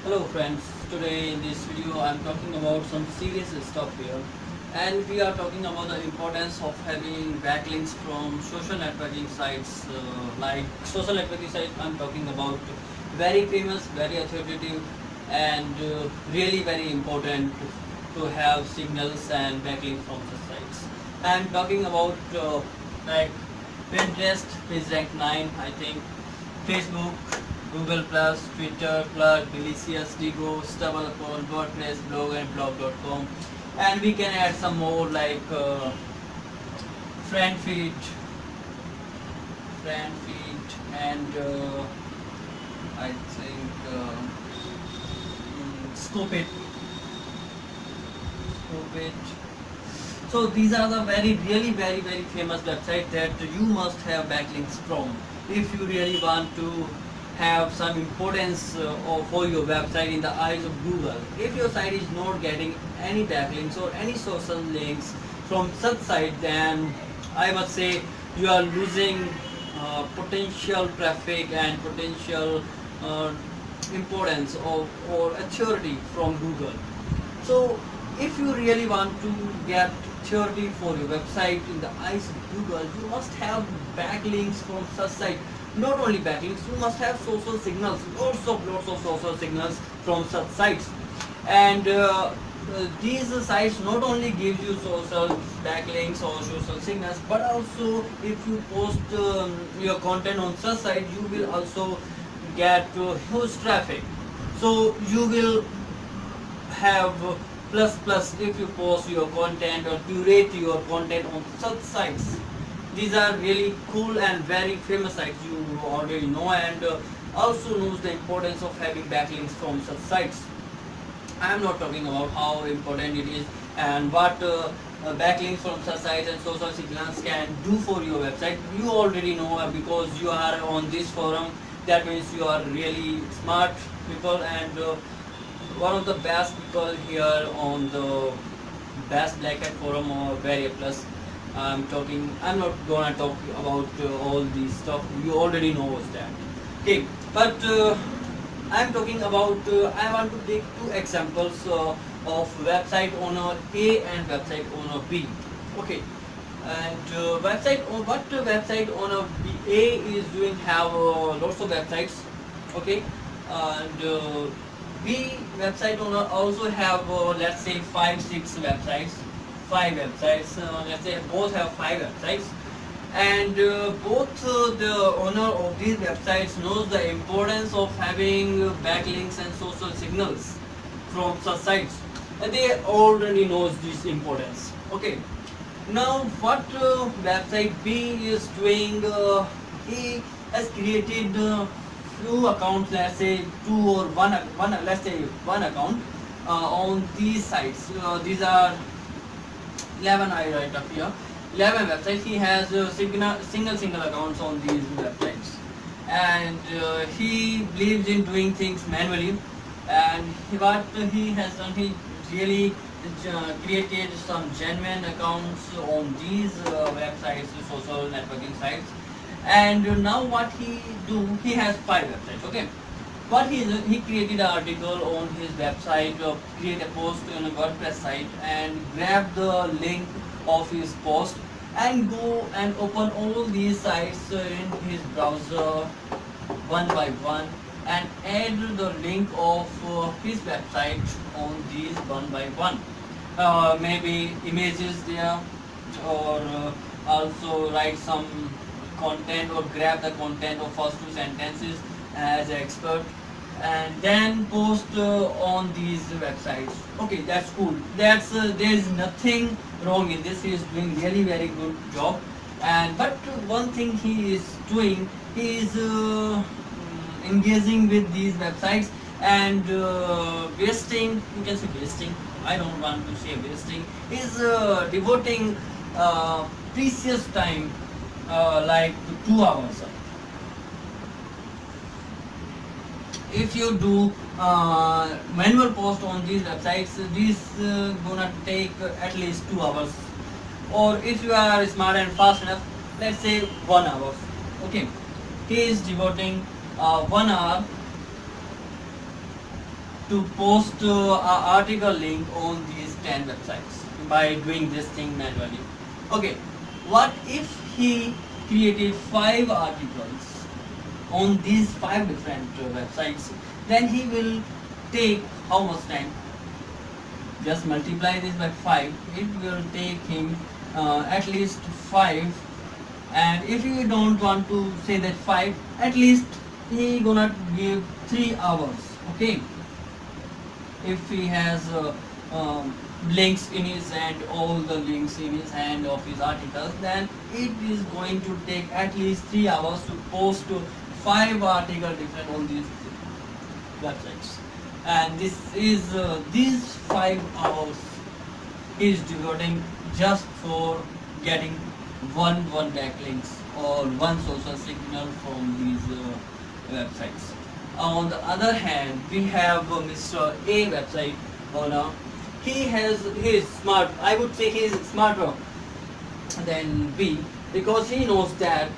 Hello friends, today in this video I am talking about some serious stuff here, and we are talking about the importance of having backlinks from social networking sites. Like social networking sites, I am talking about very famous, very authoritative, and really very important to have signals and backlinks from such sites. I am talking about like Pinterest is ranked 9, I think. Facebook, Google Plus, Twitter, Plug, Delicious, Digo, StubbleUpon, WordPress, Blog and Blog.com, and we can add some more like FriendFeed, and I think Scoop it. So these are the very famous websites that you must have backlinks from if you really want to have some importance for your website in the eyes of Google. If your site is not getting any backlinks or any social links from such site, then I must say you are losing potential traffic and potential uh, importance or authority from Google. So if you really want to get authority for your website in the eyes of Google, you must have backlinks from such site. Not only backlinks, you must have social signals, lots of social signals from such sites. And these sites not only give you social backlinks or social signals, but also if you post your content on such site, you will also get huge traffic. So you will have plus if you post your content or curate your content on such sites. These are really cool and very famous sites you already know, and also knows the importance of having backlinks from such sites. I am not talking about how important it is and what backlinks from such sites and social signals can do for your website. You already know because you are on this forum. That means you are really smart people, and one of the best people here on the best black hat forum or Barrier Plus. I'm not gonna talk about all these stuff. You already know that. Okay, but I'm talking about. I want to take two examples of website owner A and website owner B. Okay, and what website owner B, A is doing have lots of websites. Okay, and B website owner also have let's say 5-6 websites, 5 websites. Let's say both have 5 websites, and both the owner of these websites knows the importance of having backlinks and social signals from such sites, and they already knows this importance. Okay, now what website B is doing? He has created few accounts, let's say two or one let's say one account on these sites. These are 11, I write up here, 11 websites. He has single accounts on these websites, and he believes in doing things manually. And what he has done, he really created some genuine accounts on these websites, social networking sites. And now what he do, he has 5 websites. Okay, what he created an article on his website, create a post on a WordPress site, and grab the link of his post and go and open all these sites in his browser one by one, and add the link of his website on these one by one. Maybe images there, or also write some content or grab the content of first 2 sentences as an expert, and then post on these websites. Okay, that's cool. That's there is nothing wrong in this. He is doing really very good job. And but one thing he is doing, he is engaging with these websites and wasting, you can say wasting, I don't want to say wasting, is devoting precious time like 2 hours. If you do manual post on these websites, this gonna take at least 2 hours, or if you are smart and fast enough, let's say 1 hour. Okay, he is devoting 1 hour to post an article link on these 10 websites by doing this thing manually. Okay, what if he created 5 articles on these 5 different websites? Then he will take how much time? Just multiply this by 5. It will take him at least 5, and if you don't want to say that 5, at least he gonna give 3 hours. Okay, if he has links in his hand, all the links in his hand of his articles, then it is going to take at least 3 hours to post 5 articles different on these websites. And this is these 5 hours is devoting just for getting one backlinks or one social signal from these websites. On the other hand, we have Mr. A website owner. He is smart. I would say he is smarter than B, because he knows that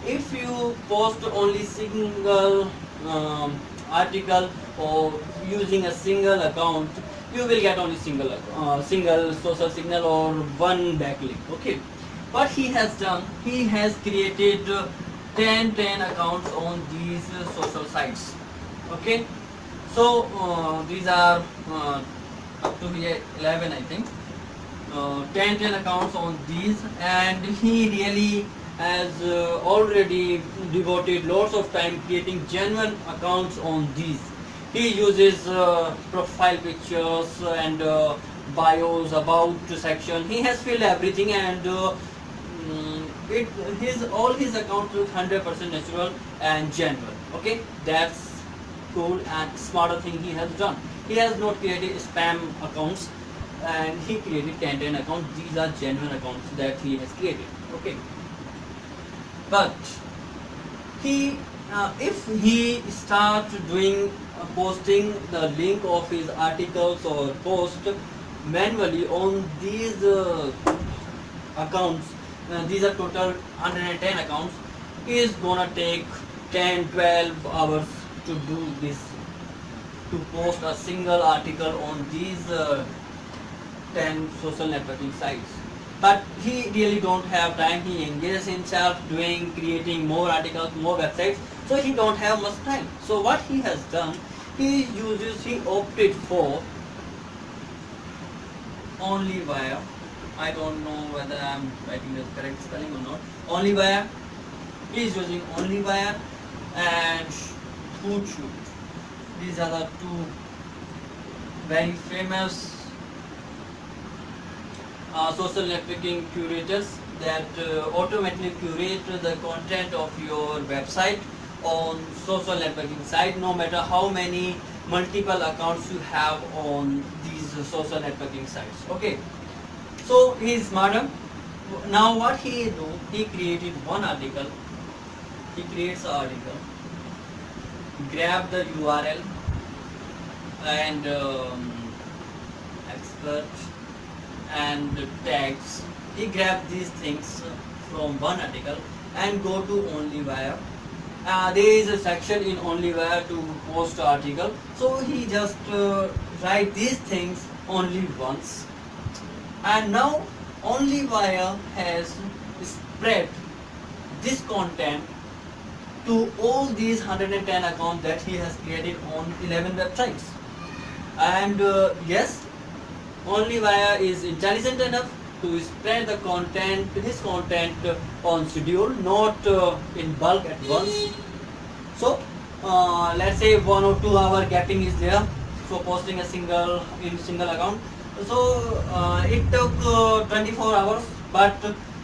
if you post only single article or using a single account, you will get only single social signal or one backlink. Okay, what he has done, he has created 10 accounts on these social sites. Okay, so these are up to here 11, I think. 10 accounts on these, and he really has already devoted lots of time creating genuine accounts on these. He uses profile pictures and bios, about section. He has filled everything, and all his accounts look 100% natural and genuine. Okay, that's cool and smarter thing he has done. He has not created spam accounts, and he created 10 accounts. These are genuine accounts that he has created. Okay, but he if he starts doing posting the link of his articles or post manually on these accounts, these are total 110 accounts, is gonna take 10-12 hours to do this, to post a single article on these 10 social networking sites. But he really don't have time. He engages himself doing, creating more articles, more websites, so he don't have much time. So what he has done, he opted for OnlyWire. I don't know whether I'm writing the correct spelling or not. OnlyWire. He is using OnlyWire and Hootsuite. These are the two very famous social networking curators that automatically curate the content of your website on social networking site, no matter how many multiple accounts you have on these social networking sites. Okay, so he is smarter. Now what he do, he created one article. He creates an article, grab the URL and expert and tags. He grabbed these things from one article and go to OnlyWire. There is a section in OnlyWire to post article, so he just write these things only once, and now OnlyWire has spread this content to all these 110 accounts that he has created on 11 websites. And yes, OnlyWire is intelligent enough to spread the content, his content on schedule, not in bulk at once. So let's say 1 or 2 hour gapping is there for posting a single account. So it took 24 hours, but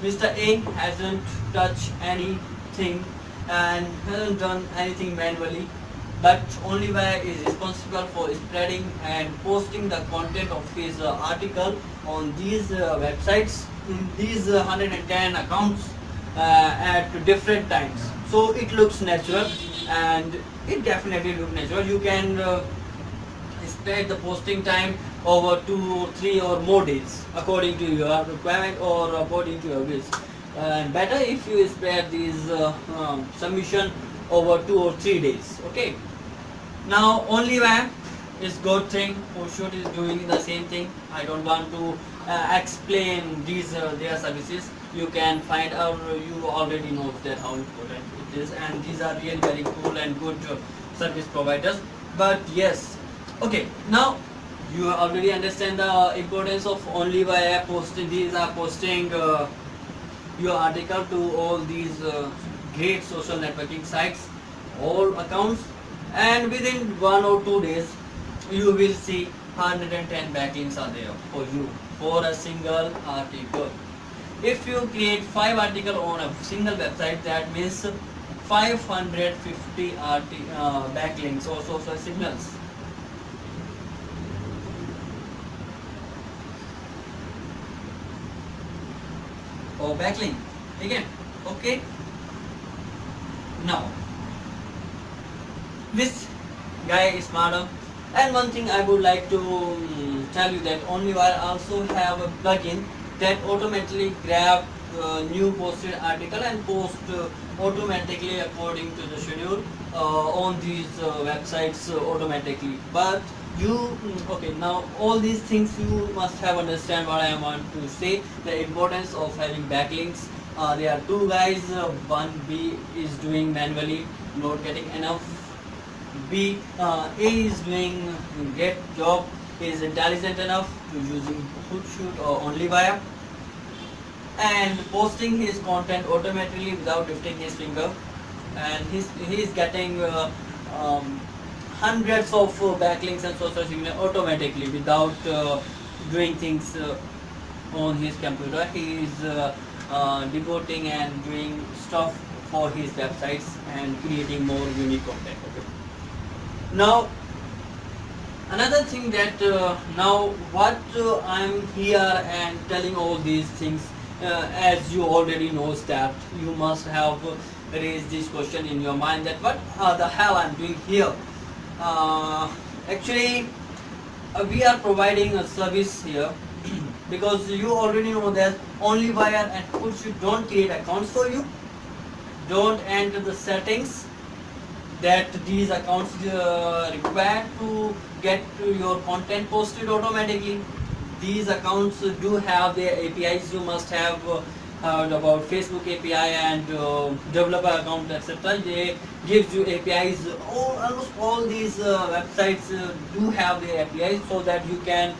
Mr. A hasn't touched anything and hasn't done anything manually. But OnlyWire is responsible for spreading and posting the content of his article on these websites, in these 110 accounts at different times. So it looks natural, and it definitely looks natural. You can spread the posting time over 2 or 3 or more days according to your requirement or according to your wish. And better if you spread these submission over 2 or 3 days. Okay. Now OnlyWire It's good thing. Pursuit is doing the same thing. I don't want to explain these their services. You can find out. You already know that how important it is, and these are really very cool and good service providers. But yes, okay. Now you already understand the importance of OnlyWire posting. These are posting your article to all these great social networking sites, all accounts, and within 1 or 2 days you will see 110 backlinks are there for you for a single article. If you create 5 articles on a single website, that means 550 backlinks or social signals. Or backlink again. Okay, now this guy is smarter. And one thing I would like to tell you that OnlyWire also have a plugin that automatically grab new posted article and post automatically according to the schedule on these websites automatically. But you okay, now all these things you must have understand what I want to say, the importance of having backlinks. There are two guys, one B is doing manually, not getting enough. B, A is doing great job, is intelligent enough to using Hootsuite or OnlyWire and posting his content automatically without lifting his finger, and he is getting hundreds of backlinks and social signal automatically without doing things on his computer. He is devoting and doing stuff for his websites and creating more unique content. Okay. Now another thing that now what I'm here and telling all these things, as you already knows that you must have raised this question in your mind that what the hell I'm doing here. Actually we are providing a service here because you already know that OnlyWire and Hootsuite don't create accounts for you, don't enter the settings that these accounts require to get your content posted automatically. These accounts do have their APIs. You must have heard about Facebook API and developer account, etc. They gives you APIs. Almost all these websites do have their APIs so that you can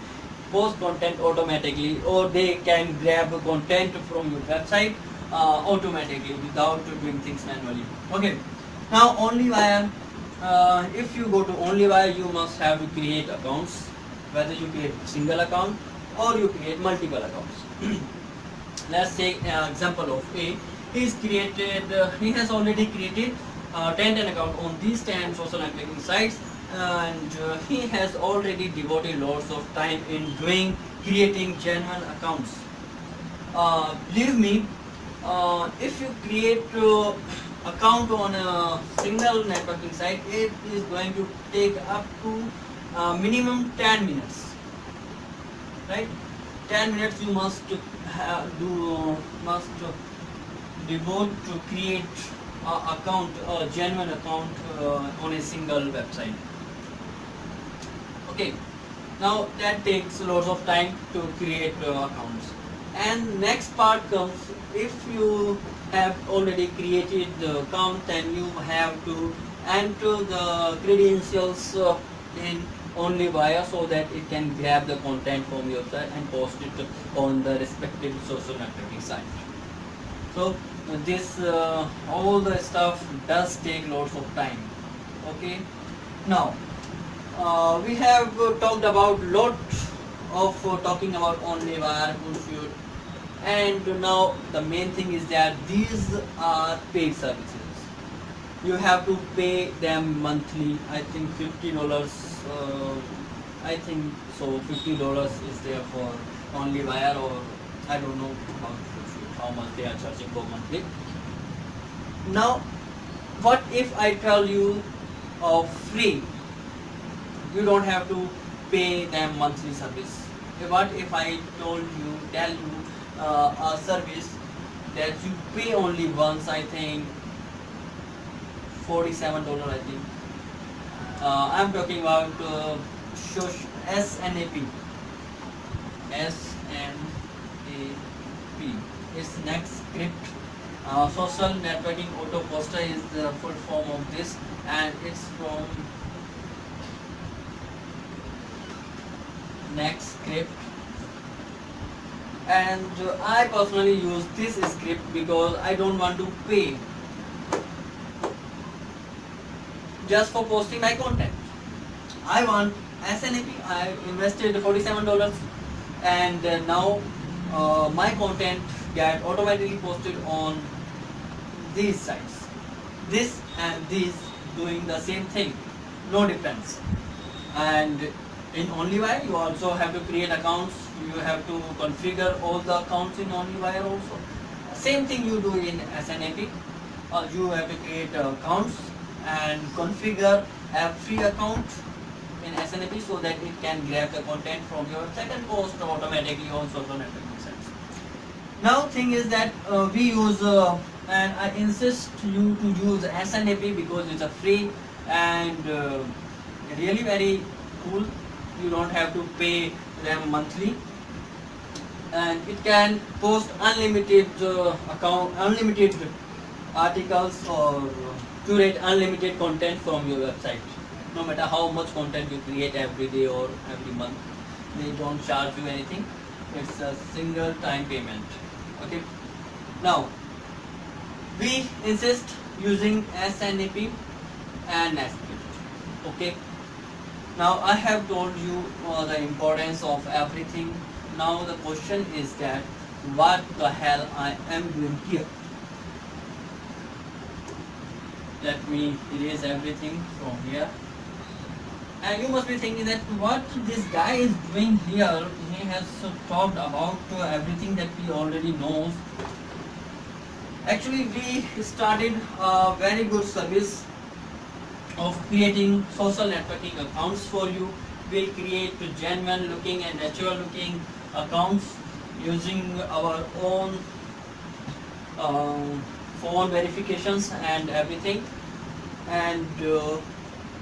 post content automatically, or they can grab content from your website automatically without doing things manually. Okay. Now OnlyWire, if you go to OnlyWire, you must have to create accounts, whether you create single account or you create multiple accounts. Let's take an example of A. He has already created 10 account on these 10 social networking sites, and he has already devoted lots of time in creating genuine accounts. Believe me, if you create account on a single networking site, it is going to take up to minimum 10 minutes, right? 10 minutes you must devote to create a genuine account on a single website. Okay, now that takes lots of time to create accounts. And next part comes, if you have already created the account, then you have to enter the credentials in OnlyWire so that it can grab the content from your site and post it on the respective social networking site. So this all the stuff does take lots of time. Okay, now we have talked about lot of talking about OnlyWire, Hootsuite, and now the main thing is that these are paid services. You have to pay them monthly. I think $50. I think so. $50 is there for OnlyWire, or I don't know how much they are charging for monthly. Now, what if I tell you free? You don't have to pay them monthly service. What if I tell you a service that you pay only once? I think $47. I think I'm talking about SNAP. Is next script. Social networking auto poster is the full form of this, and it's from next script. And I personally use this script because I don't want to pay just for posting my content. I want SNAP. I invested $47, and now my content get automatically posted on these sites. This and this doing the same thing, no difference. And in OnlyWire, you also have to create accounts. You have to configure all the accounts in OnlyWire also. Same thing you do in SNAP. You have to create accounts and configure every account in SNAP so that it can grab the content from your website and post automatically on social networking sites. Now thing is that we use and I insist you to use SNAP because it's a free and really very cool. You don't have to pay them monthly, and it can post unlimited unlimited articles or curate unlimited content from your website. No matter how much content you create every day or every month, they don't charge you anything. It's a single time payment. Okay. Now we insist using SNAP and NetScript. Okay. Now I have told you the importance of everything. Now the question is that what the hell I am doing here? Let me erase everything from here. And you must be thinking that what this guy is doing here. He has talked about everything that we already know. Actually, we started a very good service of creating social networking accounts for you. We'll create genuine looking and natural looking accounts using our own phone verifications and everything, and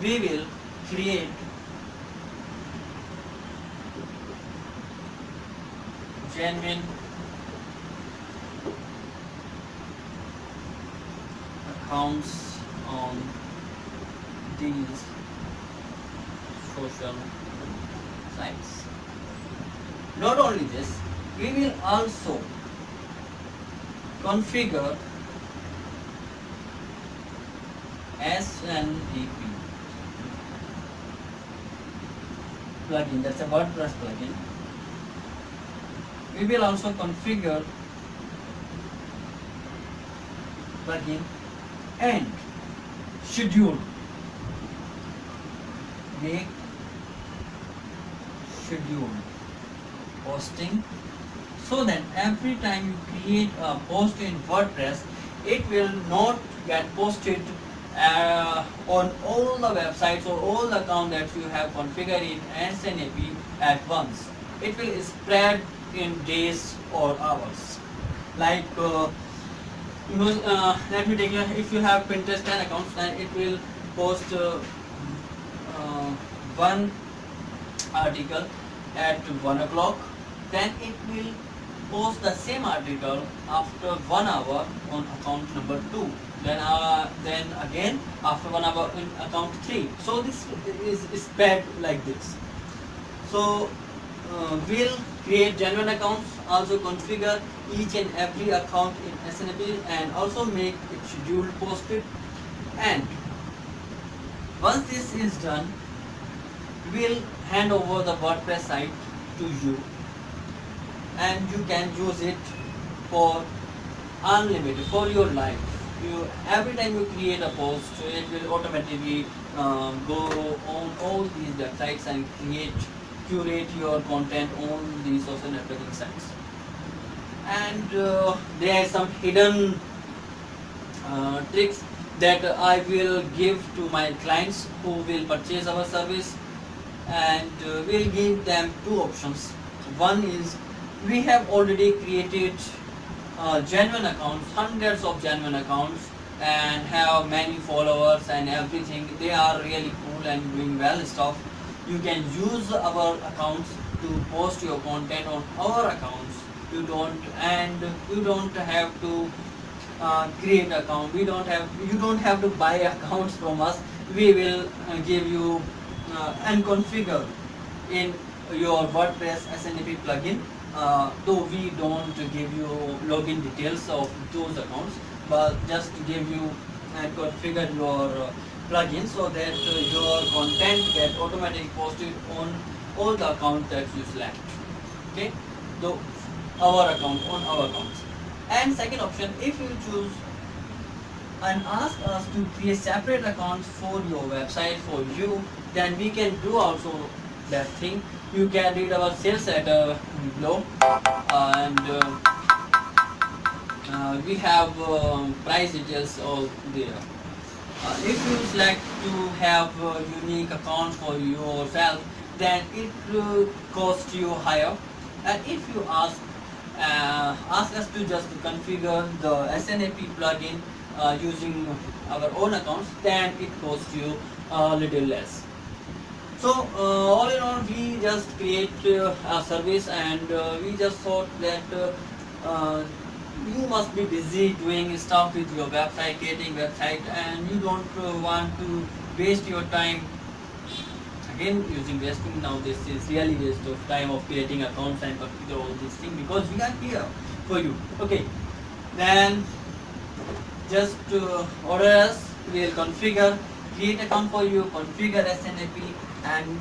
we will create genuine accounts on these social sites. Not only this, we will also configure SNAP plugin. That's a WordPress plugin. We will also configure plugin and schedule. Make schedule posting so that every time you create a post in WordPress, it will not get posted on all the websites or all the accounts that you have configured in SNAP at once. It will spread in days or hours. Like let me take if you have Pinterest 10 accounts, then it will post one article at 1 o'clock, then it will post the same article after 1 hour on account number 2, then again after 1 hour in account 3. So this is spread like this. So we'll create genuine accounts, also configure each and every account in SNAP and also make it scheduled posted. And once this is done, we'll hand over the WordPress site to you, and you can use it for unlimited for your life. Every time you create a post, it will automatically go on all these websites and curate your content on these social networking sites. And there are some hidden tricks that I will give to my clients who will purchase our service, and we'll give them two options. One is we have already created genuine accounts, hundreds of genuine accounts, and have many followers and everything. They are really cool and doing well stuff. You can use our accounts to post your content on our accounts. You don't have to create account. You don't have to buy accounts from us. We will give you and configure in your WordPress SNAP plugin. Though we don't give you login details of those accounts, but just to give you and configure your plugin so that your content get automatically posted on all the accounts that you select. Okay, so our account on our accounts. And second option, if you choose and ask us to create separate accounts for your website for you, then we can do also that thing. You can read our sales letter below, and we have price details all there. If you select to have unique accounts for yourself, then it will cost you higher. And if you ask us to just configure the SNAP plugin using our own accounts, then it costs you a little less. So all in all, we just create a service, and we just thought that you must be busy doing stuff with your website, creating website, and you don't want to waste your time again using wasting. Now this is really waste of time of creating accounts and configure all these things, because we are here for you. Okay, then just order us. We will configure, create account for you, configure SNAP, and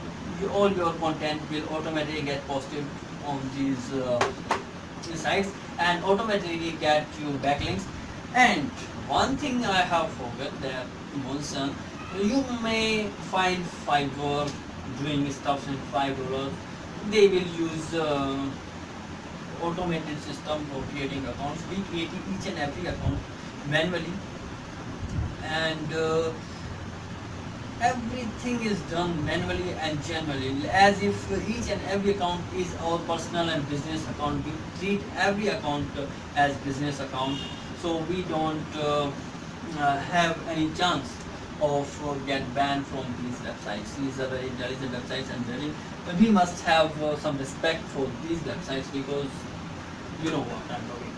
all your content will automatically get posted on these sites and automatically get you backlinks. And one thing I have forgot that mention, you may find Fiverr doing stuff in Fiverr. They will use automated system for creating accounts. We create each and every account manually, and everything is done manually and generally, as if each and every account is our personal and business account. We treat every account as business account, so we don't have any chance of get banned from these websites. These are very intelligent websites, and we must have some respect for these websites, because you know what I'm talking.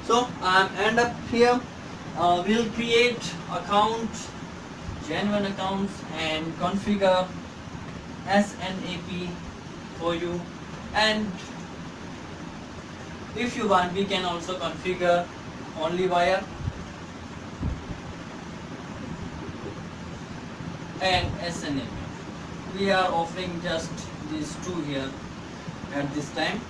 So end up here. We'll create accounts, genuine accounts, and configure SNAP for you. And if you want, we can also configure OnlyWire and SNAP. We are offering just these two here at this time.